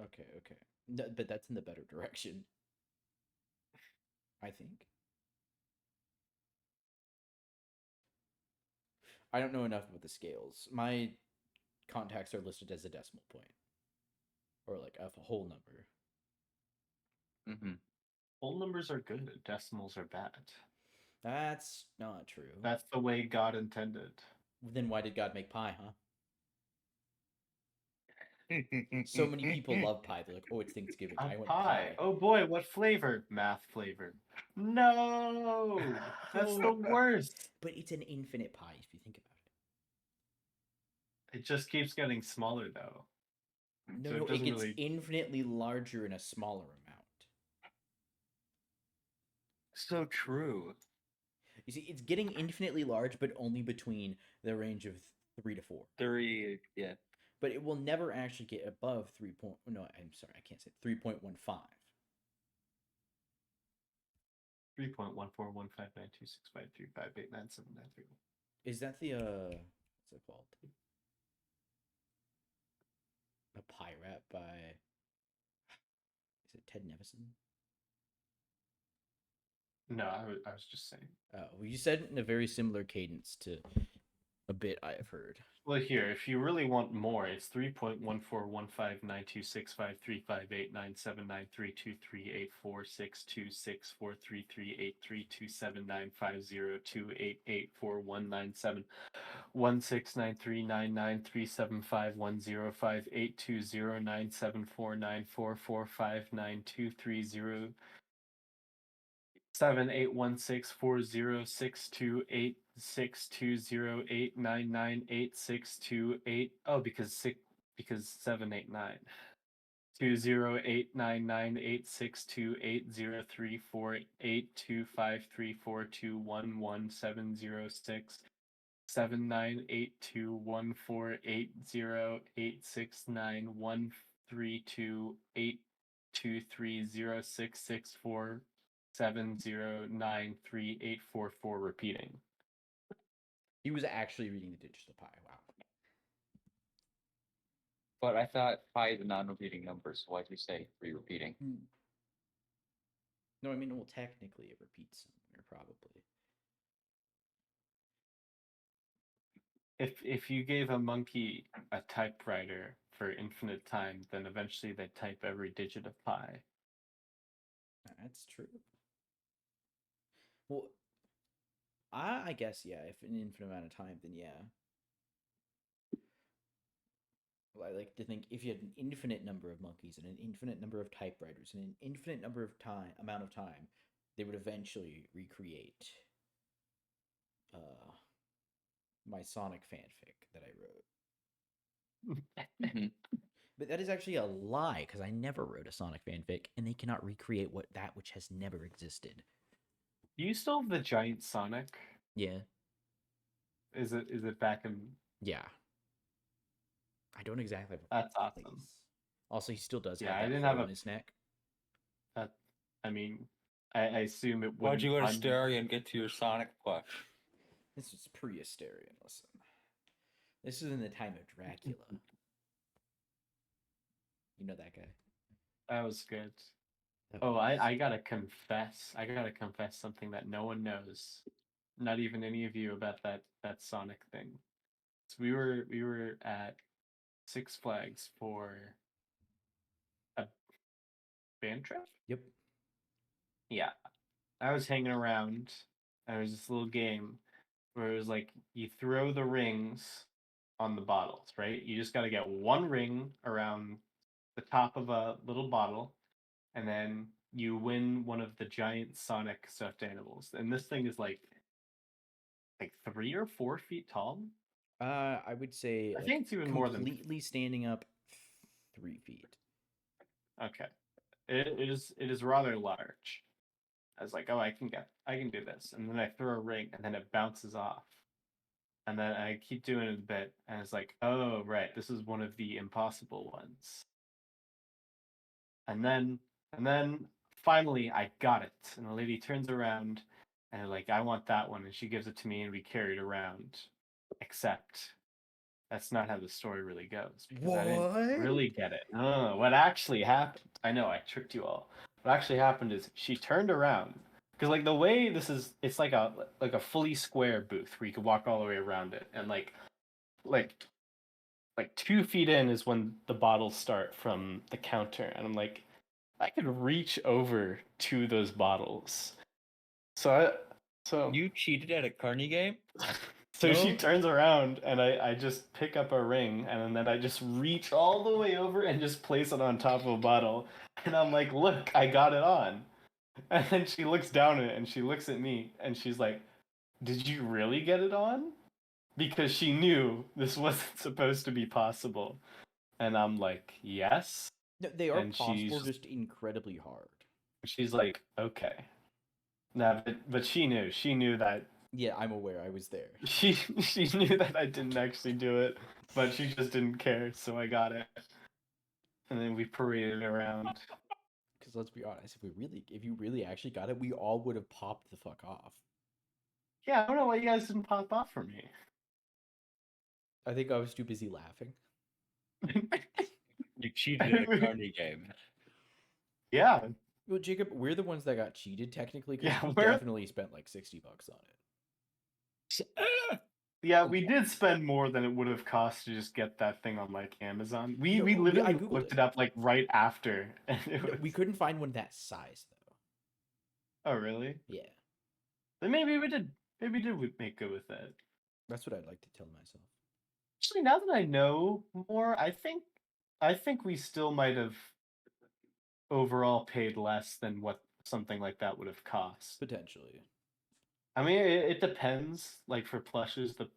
Okay, okay. No, but that's in the better direction. I think. I don't know enough about the scales. My contacts are listed as a decimal point. Or like a whole number. Mm-hmm. Whole numbers are good. Decimals are bad. That's not true. That's the way God intended. Then why did God make pie, huh? So many people love pie. They're like, oh, it's Thanksgiving. A I want pie. pie. Oh boy, what flavor? Math flavored. No, that's the worst. But it's an infinite pie if you think about It just keeps getting smaller though. it. No, So no, it doesn't gets really. infinitely larger in a smaller amount. So true. You see, it's getting infinitely large, but only between the range of 3 to 4. 3, yeah. But it will never actually get above 3. No, I'm sorry, I can't say 3.15. 3.1415926535897993. Is that the what's it called? A pie rap by is it Ted Nevison? No, I was just saying. Well, you said it in a very similar cadence to a bit I have heard. Well, here, if you really want more, it's 3.141592653589799324383197494592097494459230 7816406286208998628. Oh, because 789. 20899862803482534211706 ...798214808691328823066470938844 repeating. He was actually reading the digital pie. Wow. But I thought pi is a non-repeating number, so why'd you say re-repeating? No, I mean, well, technically it repeats somewhere, probably. If you gave a monkey a typewriter for infinite time, then eventually they'd type every digit of pi. That's true. Well, I guess, yeah, if an infinite amount of time, then yeah. Well, I like to think if you had an infinite number of monkeys and an infinite number of typewriters and an infinite number of amount of time, they would eventually recreate my Sonic fanfic that I wrote. Mhm. But that is actually a lie because I never wrote a Sonic fanfic, and they cannot recreate that which has never existed. Do you still have the giant Sonic? Yeah, Is it back in? yeah. I don't exactly have a That's place. awesome. Also, he still does Yeah, I have that didn't hole have in a- his neck. I mean, I assume it Why'd you go to wouldn't Stereo and get to your Sonic plush? This is pre-Asterion. Listen, this is in the time of Dracula. You know that guy. That was good. That Oh, was- I gotta confess. I gotta confess something that no one knows. Not even any of you about that Sonic thing. So we were at Six Flags for a band trip. Yep. Yeah, I was hanging around. And there was this little game where it was like you throw the rings on the bottles, right? You just got to get one ring around the top of a little bottle, and then you win one of the giant Sonic stuffed animals. And this thing is like 3 or 4 feet tall. I would say I think it's even more than. completely standing up 3 feet. Okay, it is rather large. I was like, oh, I can do this, and then I throw a ring, and then it bounces off, and then I keep doing it a bit, and it's like, oh, right, this is one of the impossible ones. And then finally I got it, and the lady turns around, and like, I want that one, and she gives it to me, and we carry it around. Except that's not how the story really goes, because I didn't really get it. No, what actually happened? I know I tricked you all. What actually happened is she turned around, because like the way this is, it's like a fully square booth where you could walk all the way around it, and like 2 feet in is when the bottles start from the counter, and I'm like, I could reach over to those bottles. So You cheated at a Carney game? so she No. turns around, and I just pick up a ring, and then I just reach all the way over and just place it on top of a bottle. And I'm like, look, I got it on. And then she looks down at it, and she looks at me, and she's like, did you really get it on? Because she knew this wasn't supposed to be possible. And I'm like, yes. No, they are And possible, she's- just incredibly hard. She's like, okay. No, but she knew that Yeah, I'm aware. I was there. she knew that I didn't actually do it, but she just didn't care, so I got it. And then we paraded around. Because let's be honest, if you really actually got it, we all would have popped the fuck off. Yeah, I don't know why you guys didn't pop off for me. I think I was too busy laughing. You cheated at a Carney game. Yeah, Well, Jacob, we're the ones that got cheated technically. 'Cause Yeah, we we're- definitely spent like $60 on it. yeah, we did spend more than it would have cost to just get that thing on like Amazon. We No, we I literally Googled looked it. it up like right after. And it No, was... we couldn't find one that size though. Oh really? Yeah, Then maybe we did. Maybe we did make good with that. that's what I'd like to tell myself. Actually, now that I know more, I think we still might have overall paid less than what something like that would have cost. Potentially. I mean, it depends. Like for plushes, the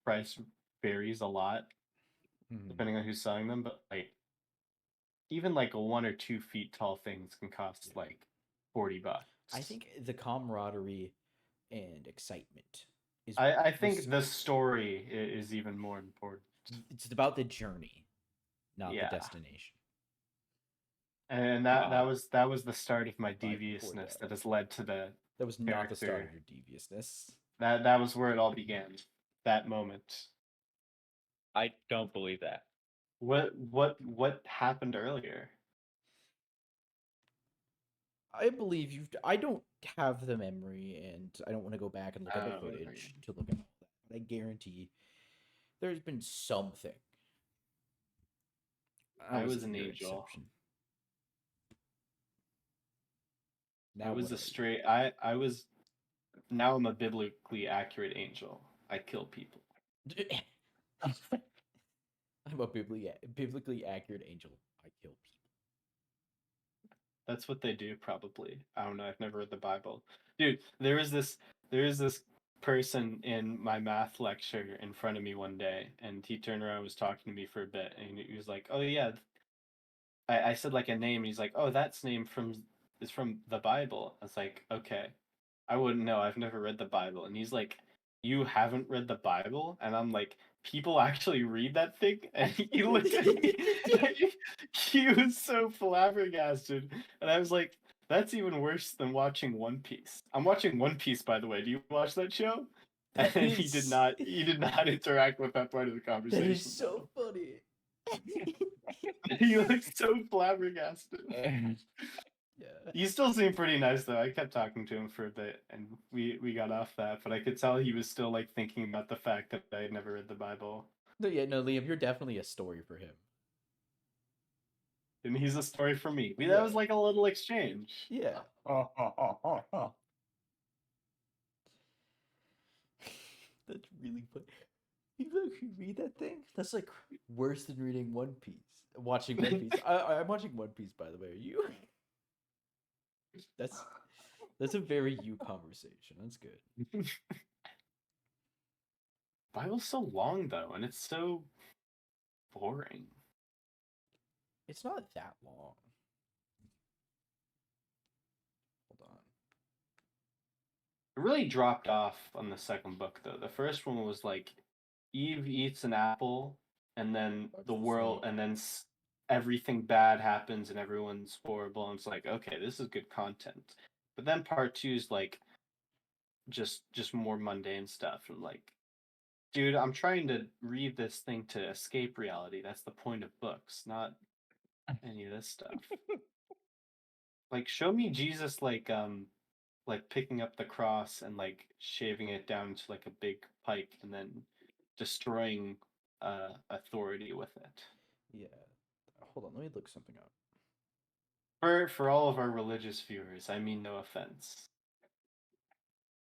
price varies a lot Mhm. depending on who's selling them. But like, even like a 1 or 2 feet tall things can cost like $40. I think the camaraderie and excitement is I was- think the story is even more important. it's about the journey, not the Yeah. destination. And that was the start of my Before deviousness that. that has led to the That was not the start of character. your deviousness. That was where it all began. That moment. I don't believe that. What happened earlier? I believe you've. I don't have the memory, and I don't want to go back and look at the Oh, footage to look at all that. But I guarantee there's been something. I was at an your angel. inception. I was what a are you? straight I was now I'm a biblically accurate angel. I kill people. I'm a biblically accurate angel. I kill people. That's what they do probably. I don't know, I've never read the Bible. Dude, there is this person in my math lecture in front of me one day, and he turned around and was talking to me for a bit, and he was like, "Oh yeah." I said like a name, and he's like, "Oh, that's name is from the Bible." I was like, "Okay." I wouldn't know. I've never read the Bible. And he's like, "You haven't read the Bible?" And I'm like, "People actually read that thing?" And he looked at me. He was so flabbergasted. And I was like, "That's even worse than watching One Piece." I'm watching One Piece, by the way. Do you watch that show? And That he did not. He did not interact with that part of the That conversation. is so funny. He looked so flabbergasted. Yeah. He still seemed pretty nice though. I kept talking to him for a bit, and we got off that. But I could tell he was still like thinking about the fact that I had never read the Bible. No, Liam, you're definitely a story for him. And he's a story for me. Yeah. That was like a little exchange. Yeah. That's really funny. You actually read that thing? That's like worse than reading One Piece. Watching One Piece. I'm watching One Piece, by the way. Are you? That's a very you conversation. That's good. Bible's so long though, and it's so boring. It's not that long. Hold on. It really dropped off on the second book though. The first one was like Eve eats an apple, and then That's the the world, same. and then everything bad happens, and everyone's horrible. And it's like, okay, this is good content. But then part two is like just more mundane stuff, and like, dude, I'm trying to read this thing to escape reality. That's the point of books, not any of this stuff. Like, show me Jesus like picking up the cross and like shaving it down to like a big pike and then destroying authority with it. Yeah. Hold on. Let me look something up. For all of our religious viewers, I mean no offense.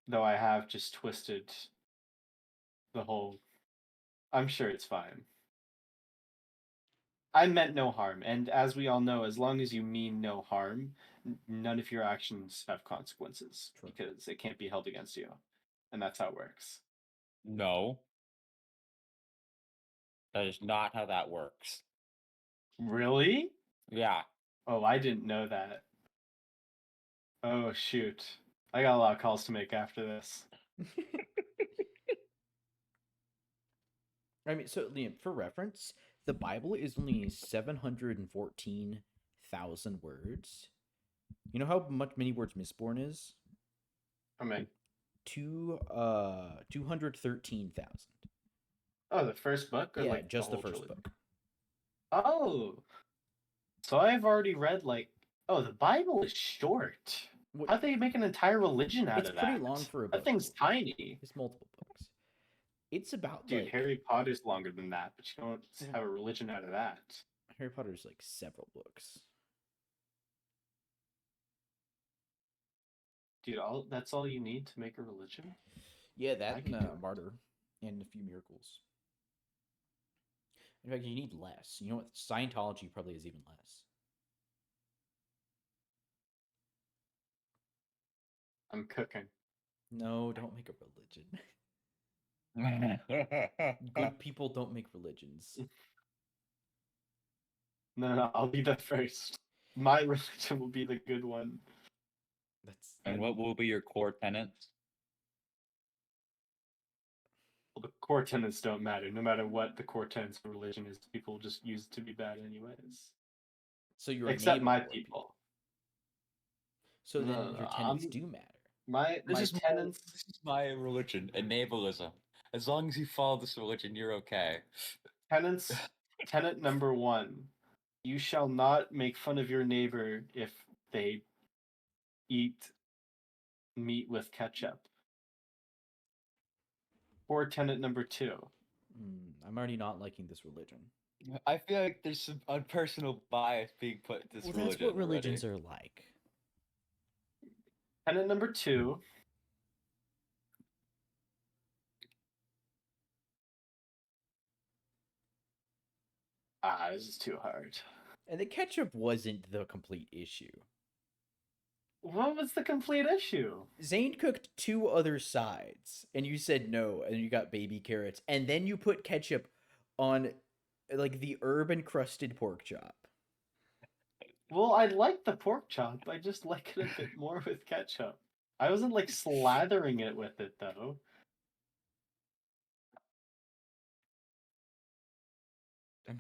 Though I have just twisted the whole. I'm sure it's fine. I meant no harm, and as we all know, as long as you mean no harm, none of your actions have consequences True. because it can't be held against you, and that's how it works. No. That is not how that works. Really? Yeah. Oh, I didn't know that. Oh shoot, I got a lot of calls to make after this. I mean, so Liam, for reference, the Bible is only 714,000 words. You know how many words Mistborn is? I mean, 213,000. oh, the first book, or Yeah, like just the whole first trilogy? book. Oh, so I've already read like. Oh, the Bible is short. What- How'd they make an entire religion out It's of that? pretty long for a book. That thing's tiny. It's multiple books. It's about Dude, like Harry Potter's longer than that, but you don't have a religion out of that. Harry Potter's like several books. Dude, that's all you need to make a religion? Yeah, I that could and do it. Martyr and a few miracles. In fact, you need less. You know what? Scientology probably is even less. I'm cooking. No, don't make a religion. Good people don't make religions. No, I'll be the first. My religion will be the good one. That's And what will be your core tenets? the core tenets don't matter. No matter what the core tenets of religion is, people just use it to be bad anyways. So your Except enable my more people. So No, then no, your no, tenets do matter. My tenets. This is my religion, enablism. As long as you follow this religion, you're okay. Tenet number 1: you shall not make fun of your neighbor if they eat meat with ketchup. Or tenet number 2: I'm already not liking this religion. I feel like there's some unpersonal bias being put in this Well, religion. that's what already. religions are like. tenet number 2: this is too hard. And the ketchup wasn't the complete issue. What was the complete issue? Zane cooked 2 other sides, and you said no, and you got baby carrots, and then you put ketchup on like the herb encrusted pork chop. Well, I like the pork chop. I just like it a bit more with ketchup. I wasn't like slathering it with it though.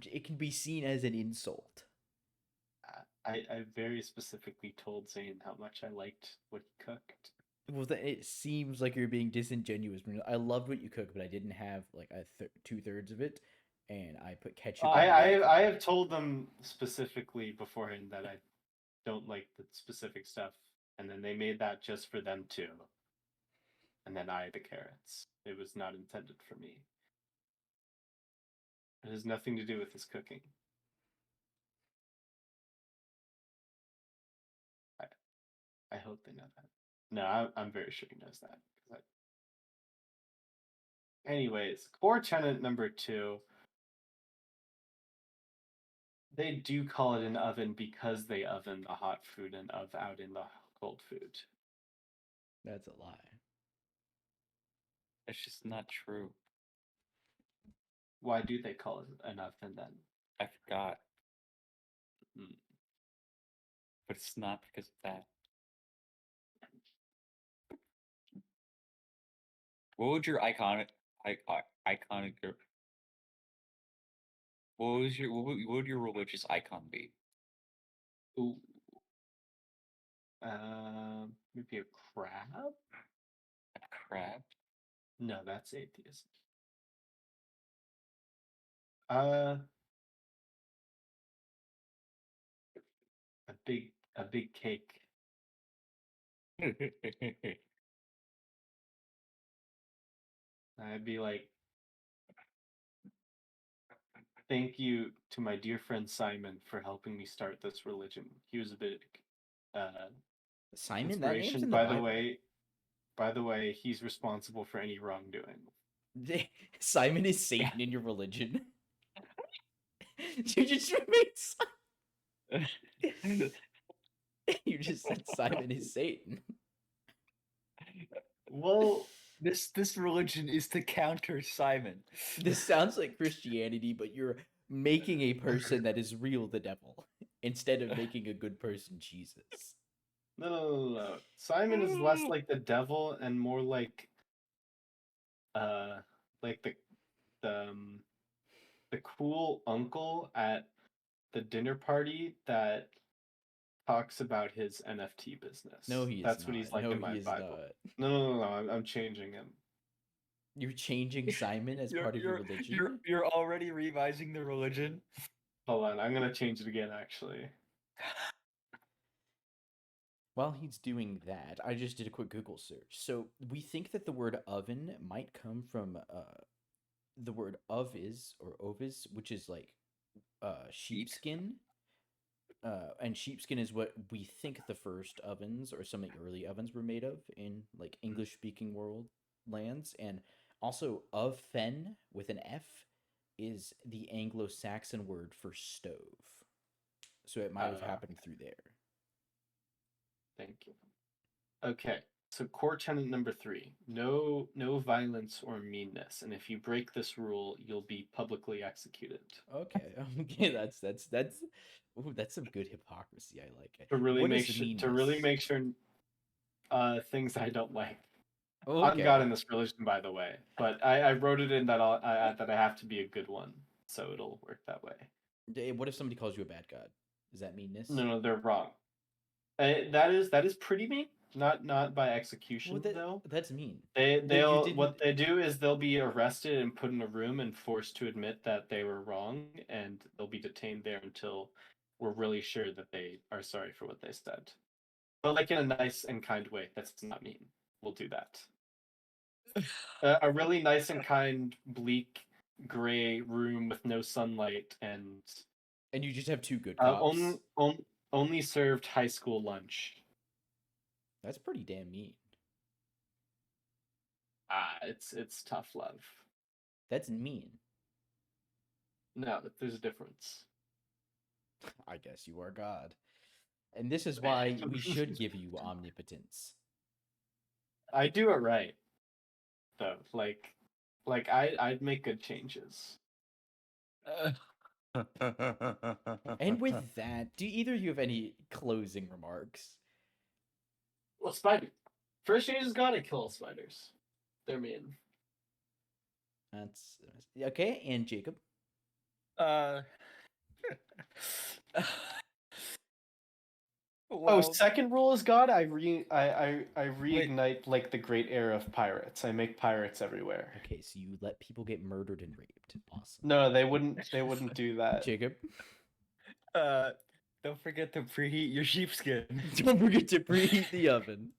It can be seen as an insult. I very specifically told Zane how much I liked what he cooked. Well, it seems like you're being disingenuous. I loved what you cooked, but I didn't have like 2/3 of it, and I put ketchup. I have told them specifically beforehand that I don't like the specific stuff, and then they made that just for them too. And then I had the carrots. It was not intended for me. It has nothing to do with his cooking. I hope they know that. No, I'm very sure he knows that. Anyways, core tenet number 2. They do call it an oven because they oven the hot food and out in the cold food. That's a lie. It's just not true. Why do they call it an oven then? I forgot. Hmm. But it's not because of that. What would your iconic what would your religious icon be? Ooh. Maybe a crab? A crab? No, that's atheism. A big cake. I'd be like, thank you to my dear friend Simon for helping me start this religion. He was a big Simon, that name's inspiration. in the Bible. By the way, he's responsible for any wrongdoing. Simon is Satan in your religion. You just made You just said Simon is Satan. Well, this religion is to counter Simon. This sounds like Christianity, but you're making a person that is real the devil instead of making a good person Jesus. No. Simon is less like the devil and more like the cool uncle at the dinner party that talks about his NFT business. No, he is That's not. what he's like no, in my he is Bible. not. No. I'm changing him. You're changing Simon as part of your religion? You're already revising the religion. Hold on, I'm gonna change it again. Actually, While he's doing that, I just did a quick Google search. So we think that the word oven might come from the word ovis or ovis, which is like sheepskin. And sheepskin is what we think the first ovens or some of the early ovens were made of in like English speaking world lands. And also of fen with an F is the Anglo-Saxon word for stove. So it might have happened through there. Thank you. Okay, so core tenet number 3: no violence or meanness, and if you break this rule, you'll be publicly executed. Okay, that's ooh, that's some good hypocrisy. I like it. To really What make is sure meanness? things I don't like. I'm God in this religion, by the way, but I wrote it in that that I have to be a good one, so it'll work that way. What if somebody calls you a bad god? Is that meanness? No, they're wrong. That is pretty mean. Not by execution though. That's mean. What they do is they'll be arrested and put in a room and forced to admit that they were wrong, and they'll be detained there until we're really sure that they are sorry for what they said. But like in a nice and kind way. That's not mean. We'll do that. A really nice and kind, bleak, gray room with no sunlight and you just have two good cops. Only served high school lunch. That's pretty damn mean. It's tough love. That's mean. No, there's a difference. I guess you are God. And this is why we should give you omnipotence. I do it right. Though. Like I'd make good changes. And with that, do either of you have any closing remarks? Well, spider. First you just gotta kill spiders. They're mean. That's okay. And Jacob. Well, second rule is God. I reignite like the great era of pirates. I make pirates everywhere. Okay, so you let people get murdered and raped. Awesome. No, they wouldn't do that. Jacob. Don't forget to preheat your sheepskin. Don't forget to preheat the oven.